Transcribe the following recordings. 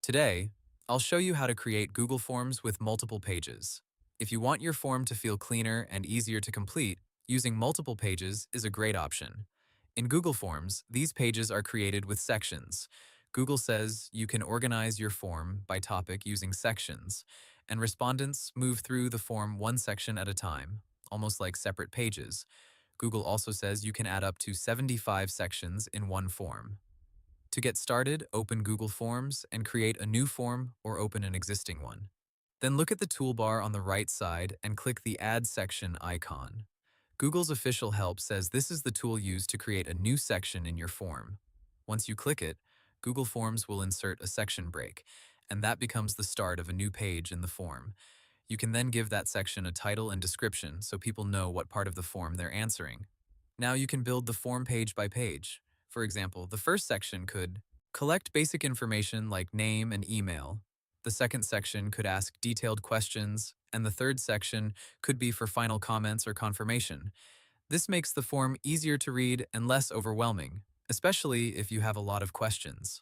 Today, I'll show you how to create Google Forms with multiple pages. If you want your form to feel cleaner and easier to complete, using multiple pages is a great option. In Google Forms, these pages are created with sections. Google says you can organize your form by topic using sections, and respondents move through the form one section at a time, almost like separate pages. Google also says you can add up to 75 sections in one form. To get started, open Google Forms and create a new form or open an existing one. Then look at the toolbar on the right side and click the Add Section icon. Google's official help says this is the tool used to create a new section in your form. Once you click it, Google Forms will insert a section break, and that becomes the start of a new page in the form. You can then give that section a title and description so people know what part of the form they're answering. Now you can build the form page by page. For example, the first section could collect basic information like name and email. The second section could ask detailed questions, and the third section could be for final comments or confirmation. This makes the form easier to read and less overwhelming, especially if you have a lot of questions.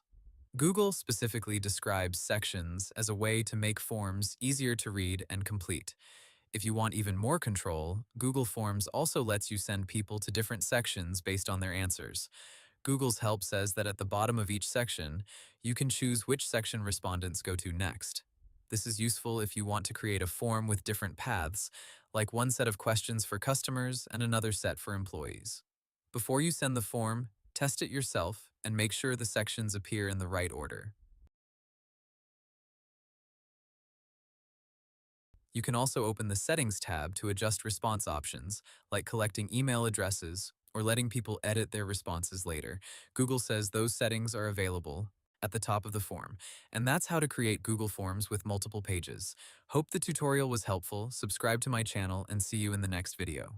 Google specifically describes sections as a way to make forms easier to read and complete. If you want even more control, Google Forms also lets you send people to different sections based on their answers. Google's help says that at the bottom of each section, you can choose which section respondents go to next. This is useful if you want to create a form with different paths, like one set of questions for customers and another set for employees. Before you send the form, test it yourself and make sure the sections appear in the right order. You can also open the Settings tab to adjust response options, like collecting email addresses or letting people edit their responses later. Google says those settings are available at the top of the form. And that's how to create Google Forms with multiple pages. Hope the tutorial was helpful. Subscribe to my channel and see you in the next video.